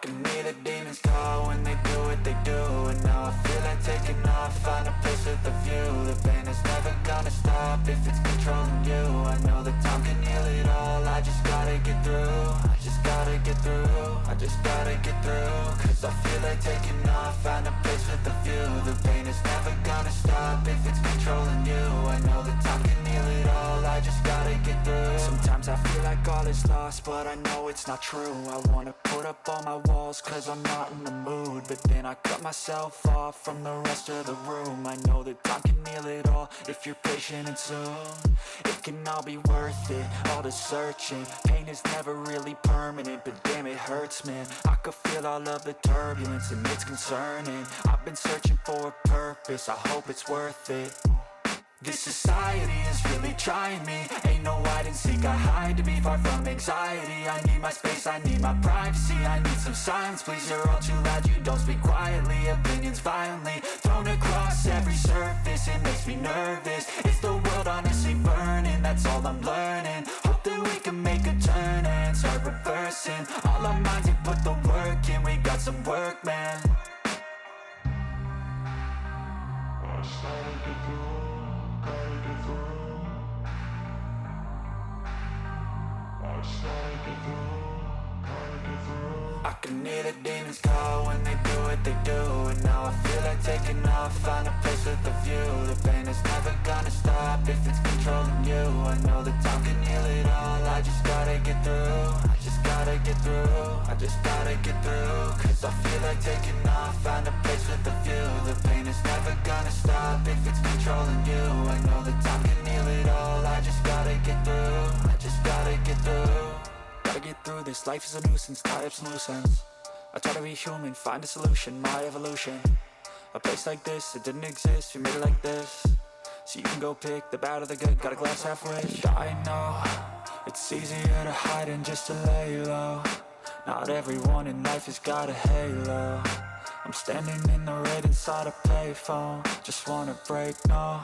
can hear the demons call when they do what they do. And now I feel like taking off, find a place with a view. The pain is never gonna stop if it's controlling you. I know that time can heal it all, I just gotta get through. I just gotta get through, I just gotta get through. Cause I feel like taking off, find a place with a view. The pain is never gonna stop if it's controlling you. I know that time can heal it all, I just gotta get through. Sometimes I feel like all is lost, but I know it's not true. I wanna put up all my walls cause I'm not in the mood, but then I cut myself off from the rest of the room. I know that time can heal it all if you're patient, and soon it can all be worth it, all the searching. Pain is never really permanent, but damn it hurts, man. I could feel all of the turbulence and it's concerning. I've been searching for a purpose, I hope it's worth it. This society is really trying me. Ain't no hide and seek, I hide to be far from anxiety. I need my space, I need my privacy. I need some silence, please, you're all too loud. You don't speak quietly, opinions violently thrown across every surface. It makes me nervous, it's the world honestly burning. That's all I'm learning, hope that we can make a turn and start reversing. All our minds, we put the work in, we got some work, man. I can hear the demons call when they do what they do. And now I feel like taking off, find a place with a view. The pain is never gonna stop if it's controlling you. I know that time can heal it all, I just gotta get through. I just gotta get through, I just gotta get through. Cause I feel like taking off, find a place with a view. The pain is never gonna stop if it's controlling you. I know that time can heal it all, I just gotta get through. I just gotta get through. Gotta get through this, life is a nuisance, tie up some loose ends. I try to be human, find a solution, my evolution. A place like this, it didn't exist, we made it like this. So you can go pick the bad or the good, got a glass halfway. I know, it's easier to hide than just to lay low. Not everyone in life has got a halo. I'm standing in the red inside a payphone, just wanna break, no.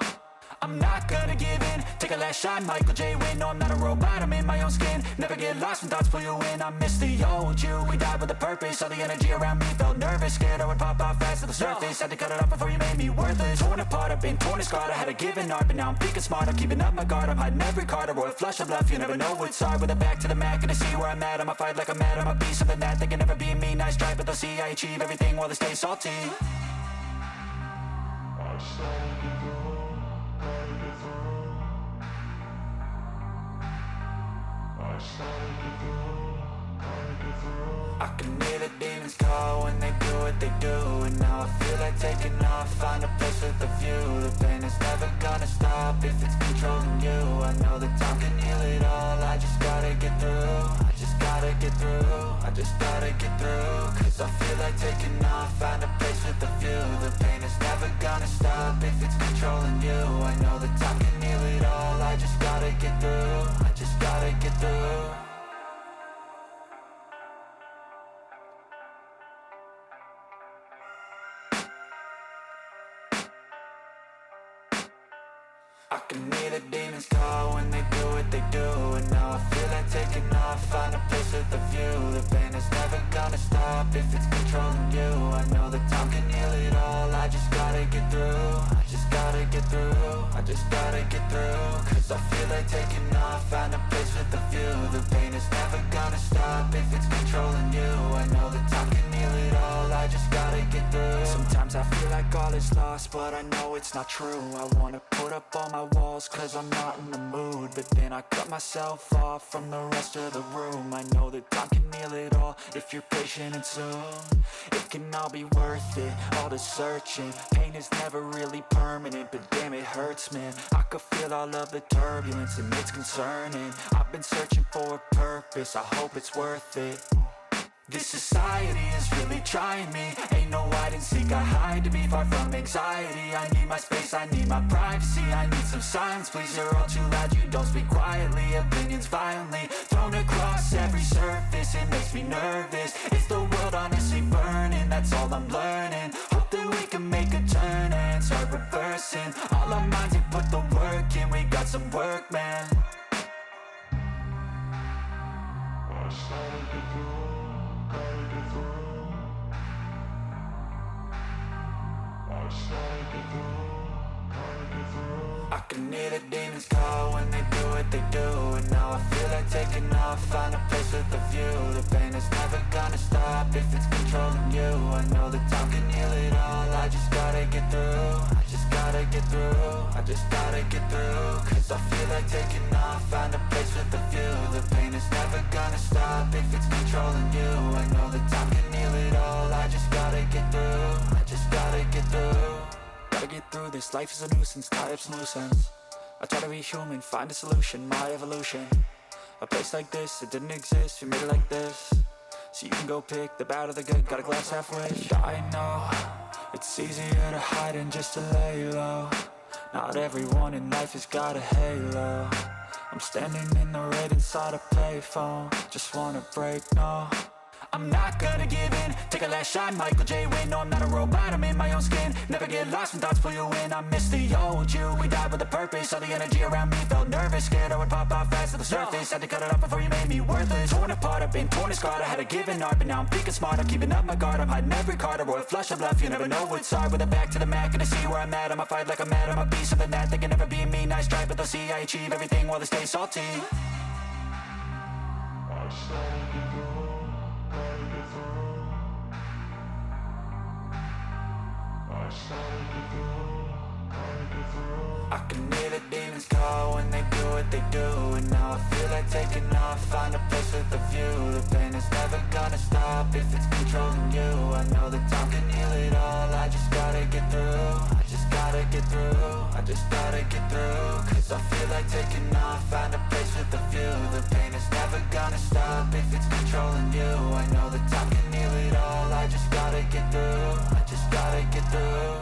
I'm not gonna give in, take a last shot, Michael J. Win. No, I'm not a robot, I'm in my own skin. Never get lost when thoughts pull you in. I miss the old you, we died with a purpose. All the energy around me felt nervous, scared I would pop off fast to the surface. Had to cut it off before you made me worthless. Torn apart, I've been torn and scarred. I had a given art, but now I'm thinking smart. I'm keeping up my guard, I'm hiding every card. A royal flush of love, you never know what's hard. With a back to the mat, gonna see where I'm at. I'ma fight like I'm mad, I'ma be something that they can never be me. Nice try, but they'll see I achieve everything while they stay salty. I can hear the demons call when they do what they do. And now I feel like taking off, find a place with a view. The pain is never gonna stop if it's controlling you. I know that time can heal it all, I just gotta get through. I just gotta get through, I just gotta get through. Cause I feel like taking off, find a place with a view. The pain is never gonna stop if it's controlling you. I know that time can heal it all, I just gotta get through. I just gotta get through. I can hear the demons call when they do what they do. And now I feel like taking off, find a place with a view. The pain is never gonna stop if it's controlling you. I know that time can heal it all, I just gotta get through. I just gotta get through, I just gotta get through. Cause I feel like taking off, find a place with a view. The pain is never gonna stop if it's controlling you. I know that time can heal it all, I just gotta get through. Sometimes I feel like all is lost, but I know it's not true. I wanna put up all my walls cause I'm not in the mood, but then I cut myself off from the rest of the room. I know that time can heal it all if you're patient, and soon it can all be worth it, all the searching. Pain is never really permanent, but damn it hurts, man. I could feel all of the turbulence and it's concerning. I've been searching for a purpose, I hope it's worth it. This society is really trying me. Ain't no hide and seek, I hide to be far from anxiety. I need my space, I need my privacy. I need some silence, please, you're all too loud. You don't speak quietly, opinions violently thrown across every surface. It makes me nervous, it's the world honestly burning. That's all I'm learning, hope that we can make a turn and start reversing. All our minds, we put the work in, we got some work, man. I started to do, gotta get through. I can hear the demons call when they do what they do. And now I feel like taking off, find a place with a view. The pain is never gonna stop if it's controlling you. I know that time can heal it all, I just gotta get through. I just gotta get through, I just gotta get through. Cause I feel like taking off, find a place with a view. The pain is never gonna stop if it's controlling you. I know that time can heal it all, I just gotta get through. I just gotta get through. Gotta get through this, life is a nuisance, tie up some loose ends. I try to be human, find a solution, my evolution. A place like this, it didn't exist, we made it like this. So you can go pick the bad or the good, got a glass halfway. I know, it's easier to hide than just to lay low. Not everyone in life has got a halo. I'm standing in the red inside a payphone. Just wanna break, no, I'm not gonna give in. Take a last shot, Michael J. Win. No, I'm not a robot, I'm in my own skin. Never get lost when thoughts pull you in. I miss the old you, we died with a purpose. All the energy around me felt nervous. Scared I would pop off fast to the surface. Had to cut it off before you made me worthless. Torn apart, I've been torn and scarred. I had a given art, but now I'm thinking smart. I'm keeping up my guard, I'm hiding every card. A royal flush of love, you never know what's hard. With a back to the mat, gonna see where I'm at. I'ma fight like I'm mad, I'ma be something that they can never be me. Nice try, but they'll see I achieve everything while they stay salty. I can hear the demons call when they do what they do. And now I feel like taking off, find a place with a view. The pain is never gonna stop if it's controlling you. I know that time can heal it all, I just gotta get through. I just gotta get through, I just gotta get through. Cause I feel like taking off, find a place with a view. The pain is never gonna stop if it's controlling you. I know that time can heal it all, I just gotta get through. I just gotta get through.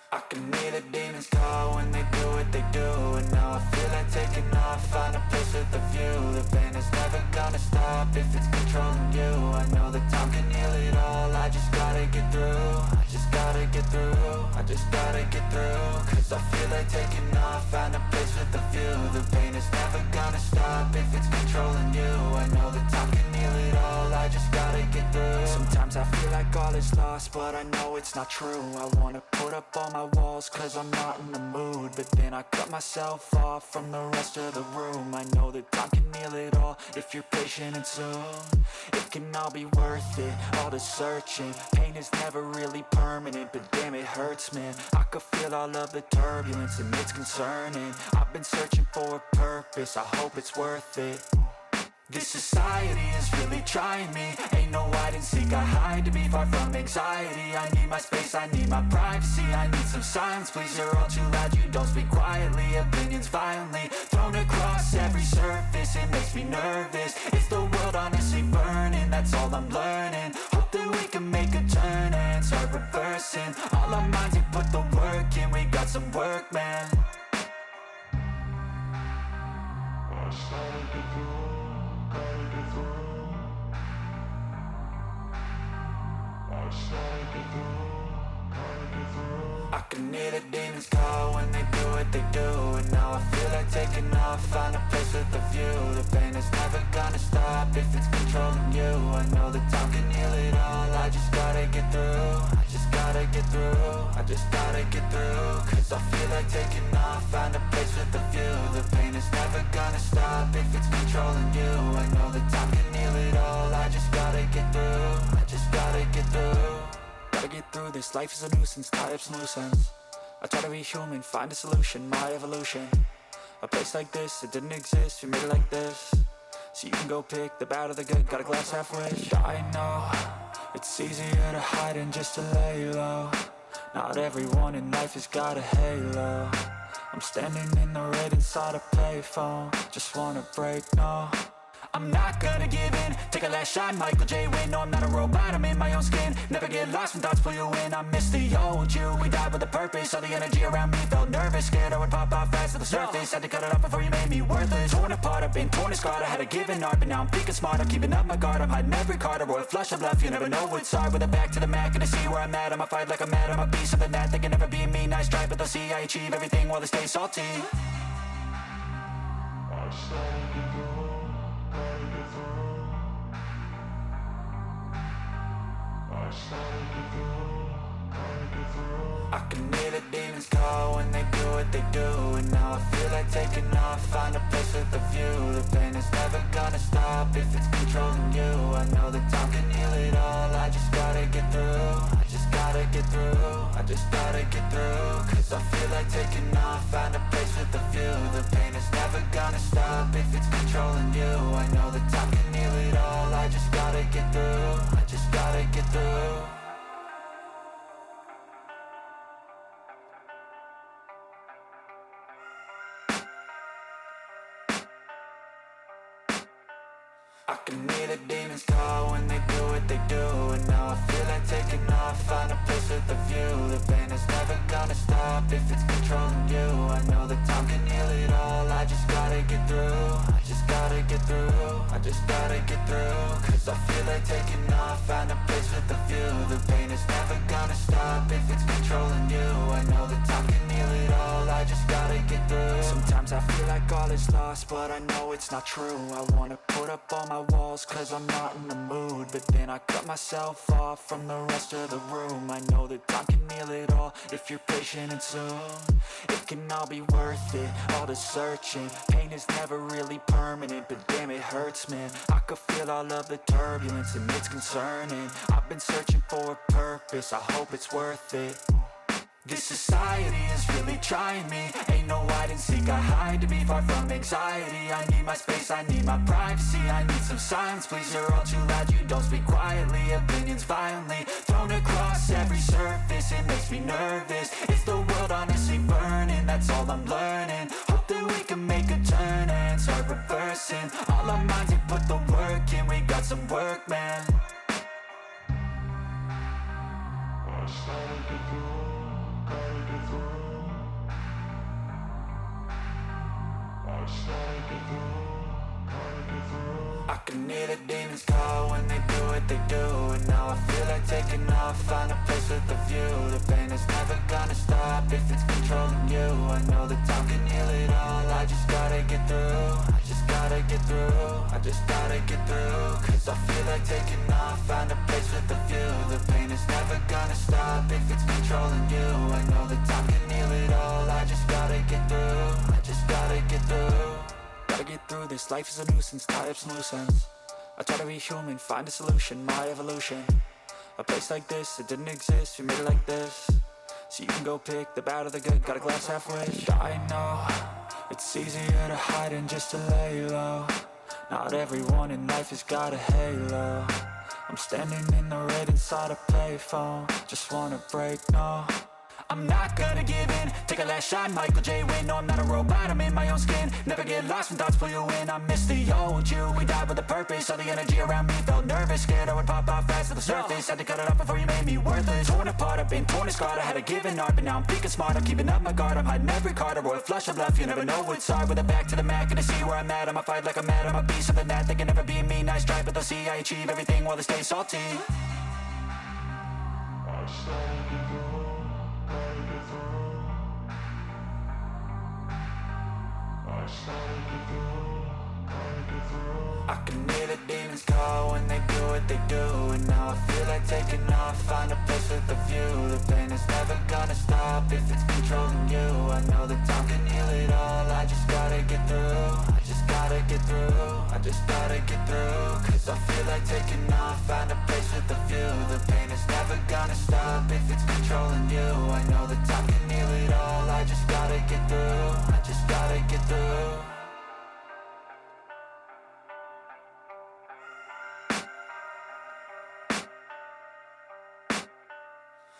I can hear the demons call when they do what they do. And now I feel like taking off, find a place with a view. The pain is never gonna stop if it's controlling you. I know that time can heal it all, I just gotta get through. I just gotta get through, I just gotta get through. Cause I feel like taking off, find a place with a view. The pain is never gonna stop if it's controlling you. I know that time can heal it all, I just gotta get through. Sometimes I feel like all is lost, but I know it's not true. I wanna put up all my walls cause I'm not in the mood. But then I cut myself off from the rest of the room. I know that time can heal it all if you're patient and soon. It can all be worth it, all the searching. Pain is never really permanent, but damn it hurts, man. I could feel all of the turbulence and it's concerning. I've been searching for a purpose, I hope it's worth it. This society is really trying me. Ain't no hide and seek, I hide to be far from anxiety. I need my space, I need my privacy. I need some silence, please, you're all too loud. You don't speak quietly, opinions violently thrown across every surface. It makes me nervous, is the world honestly burning? That's all I'm learning. Hope that we can make a turn and start reversing all our minds and put the work in. We got some work, man. I started to do. I can hear the demons call when they do what they do. And now I feel like taking off, find a place with a view. The pain is never gonna stop if it's controlling you. I know that time can heal it all, I just gotta get through. I just gotta get through, I just gotta get through. Cause I feel like taking off, find a place with a view. The pain is never gonna stop if it's controlling you. I know that time can heal it all, I just gotta get through. I just gotta get through. Gotta get through this, life is a nuisance, tie up some loose ends. I try to be human, find a solution, my evolution. A place like this, it didn't exist, we made it like this. So you can go pick the bad or the good, got a glass halfway. I know, it's easier to hide than just to lay low. Not everyone in life has got a halo. I'm standing in the red inside a payphone. Just wanna break, no, I'm not gonna give in. Take a last shot, Michael J. Win. No, I'm not a robot, I'm in my own skin. Never get lost when thoughts pull you in. I miss the old you, we died with a purpose. All the energy around me felt nervous. Scared I would pop off fast to the surface. Had to cut it off before you made me worthless. Torn apart, I've been torn and scarred. I had a given art, but now I'm thinking smart. I'm keeping up my guard, I'm hiding every card. A royal flush of love, you never know what's hard. With a back to the mat, gonna see where I'm at. I'ma fight like I'm mad, I'ma be something that they can never be me. Nice try, but they'll see I achieve everything while they stay salty. I I can hear the demons call when they do what they do. And now I feel like taking off, find a place with a view. The pain is never gonna stop if it's controlling you. I know that time can heal it all, I just gotta get through. I just gotta get through, I just gotta get through. Cause I feel like taking off, find a place with a view. The pain is never gonna stop if it's controlling you. I know that time can heal it all, I just gotta get through. I just gotta get through. I can hear the demons call when they do what they do. And now I feel like taking off, find a place with a view. The pain is never gonna stop if it's controlling you. I know that time can heal it all, I just gotta get through. I just gotta get through, I just gotta get through. Cause I feel like taking off, find a place with a view. The pain is never gonna stop if it's controlling you. I know that time can heal it all, I just gotta get through. Sometimes I feel like all is lost, but I know it's not true. I wanna put up all my walls cause I'm not in the mood. But then I cut myself off from the rest of the room. I know that time can heal it all if you're patient and soon. It can all be worth it, all the searching. Pain is never really permanent, but damn it hurts, man. I could feel all of the turbulence and it's concerning. I've been searching for a purpose, I hope it's worth it. This society is really trying me. Ain't no hide and seek, I hide to be far from anxiety. I need my space, I need my privacy. I need some silence, please, you're all too loud. You don't speak quietly, opinions violently thrown across every surface. It makes me nervous, is the world honestly burning? That's all I'm learning. Hope that we can make a turn and start reversing. All our minds and put the work in, we got some work, man. I can hear the demons call when they do what they do. And now I feel like taking off, find a place with a view. The pain is never gonna stop if it's controlling you. I know that time can heal it all, I just gotta get through. I just gotta get through, I just gotta get through. Cause I feel like taking off, find a place with a view. The pain is never gonna stop if it's controlling you. I know that time can heal it all, I just gotta get through. I just gotta get through. Gotta get through this, life is a nuisance, tie up some loose ends. I try to be human, find a solution, my evolution. A place like this, it didn't exist, we made it like this. So you can go pick the bad or the good, got a glass halfway. I know, it's easier to hide than just to lay low. Not everyone in life has got a halo. I'm standing in the red inside a payphone. Just wanna break, no, I'm not gonna give in. Take a last shot, Michael J. Win. No, I'm not a robot, I'm in my own skin. Never get lost when thoughts pull you in. I miss the old you, we died with a purpose. All the energy around me felt nervous, scared I would pop off fast to the surface. Had to cut it off before you made me worthless. Torn apart, I've been torn and scarred. I had a given art, but now I'm thinking smart. I'm keeping up my guard, I'm hiding every card. A royal flush of bluff, you never know what's hard. With a back to the mat, gonna see where I'm at. I'ma fight like I'm mad, I'ma be something that they can never be me. Nice try, but they'll see I achieve everything while they stay salty. I can hear the demons call when they do what they do. And now I feel like taking off, find a place with a view. The pain is never gonna stop if it's controlling you. I know that time can heal it all, I just gotta get through. I just gotta get through, I just gotta get through. Cause I feel like taking off, find a place with a view. The pain is never gonna stop if it's controlling you. I know that time can heal it all, I just gotta get through. I just gotta get through.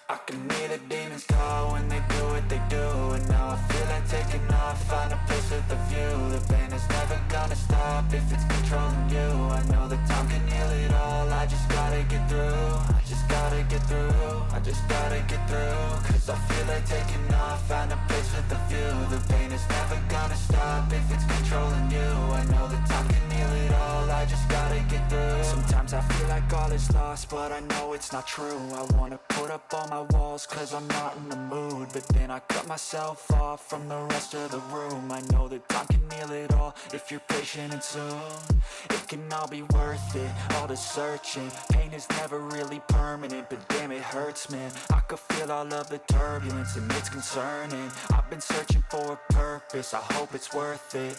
I can hear the demons call when they do what they do. And now I feel like taking off, find a place with a view. The pain is never gonna stop if it's controlling you. I know that time can heal it all, I just gotta get through. I just gotta get through, I just gotta get through. Cause I feel like taking off, find a place with a view. The pain is never gonna stop if it's controlling you. I know that time can heal it all, I just gotta get through. Sometimes I feel like all is lost, but I know it's not true. I wanna put up all my walls cause I'm not in the mood, but then I cut myself off from the rest of the room. I know that time can heal it all if you're patient, and soon it can all be worth it, all the searching. Pain is never really permanent, but damn it hurts, man. I could feel all of the turbulence and it's concerning. I've been searching for a purpose, I hope it's worth it.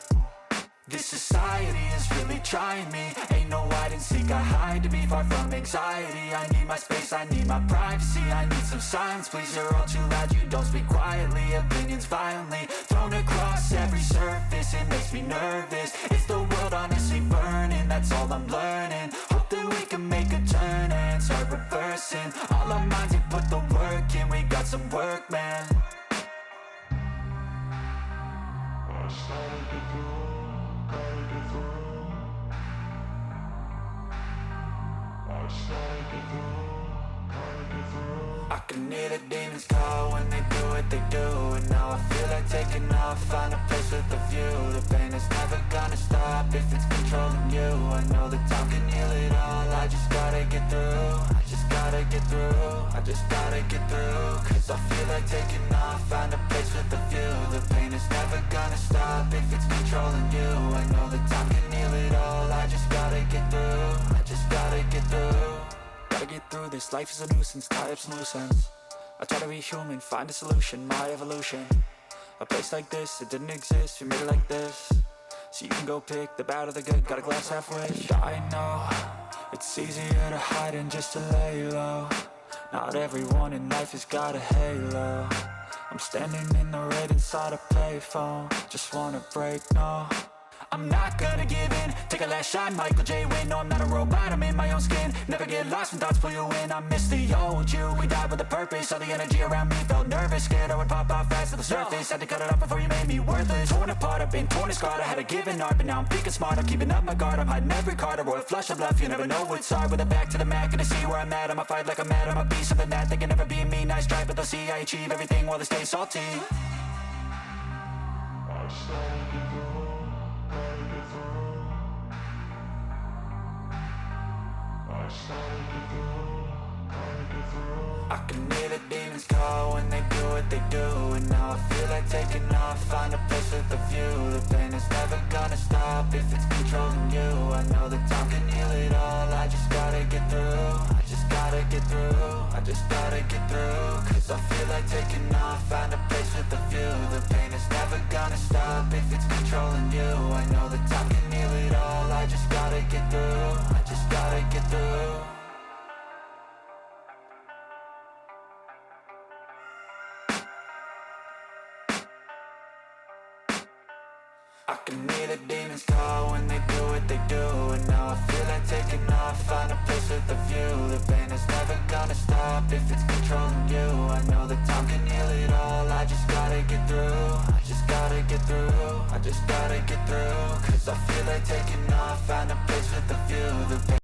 This society is really trying me. Ain't no hide and seek, I hide to be far from anxiety. I need my space, I need my privacy. I need some silence, please, you're all too loud. You don't speak quietly, opinions violently thrown across every surface. It makes me nervous. Is the world honestly burning? That's all I'm learning. Hope that we can make a turn and start reversing all our minds and put the work in. We got some work, man. I can hear the demons call when they do what they do, and now I feel like taking off, find a place with a view. The pain is never gonna stop if it's controlling you. I know that time can heal it all, I just gotta get through. I just gotta get through, I just gotta get through. Cause I feel like taking off, find a place with a view. The pain is never gonna stop if it's controlling you. I know that time can heal it all, I just gotta get through. I just gotta get through. Gotta get through this, life is a nuisance, tie up some loose ends. I try to be human, find a solution, my evolution. A place like this, it didn't exist, we made it like this. So you can go pick the bad or the good, got a glass half wish. I know, it's easier to hide than just to lay low. Not everyone in life has got a halo. I'm standing in the red inside a payphone, just wanna break, no. I'm not gonna give in, take a last shot, Michael J. Win. No, I'm not a robot, I'm in my own skin. Never get lost when thoughts pull you in. I miss the old you, we died with a purpose. All the energy around me felt nervous, scared I would pop out fast to the surface. Had to cut it off before you made me worthless. Torn apart, I've been torn and scarred. I had a given art, but now I'm thinking smart. I'm keeping up my guard, I'm hiding every card. A royal flush of bluff, you never know what's hard. With a back to the mat, gonna see where I'm at. I'ma fight like I'm mad, I'ma be something that they can never be me. Nice try, but they'll see I achieve everything while they stay salty. I can hear the demons call when they do what they do, and now I feel like taking off, find a place with a view. The pain is never gonna stop if it's controlling you. I know that time can heal it all, I just gotta get through. I just gotta get through, I just gotta get through. Cause I feel like taking off, find a place with a view. The pain is never gonna stop if it's controlling you. I know that time can heal it all, I just gotta get through. I just gotta get through. I can hear the demons call when they do what they do, and now I feel like taking off, find a place with a view. The pain is never gonna stop if it's controlling you. I know that time can heal it all, I just gotta get through. I just gotta get through, I just gotta get through. Cause I feel like taking off, find a place with a view. The pain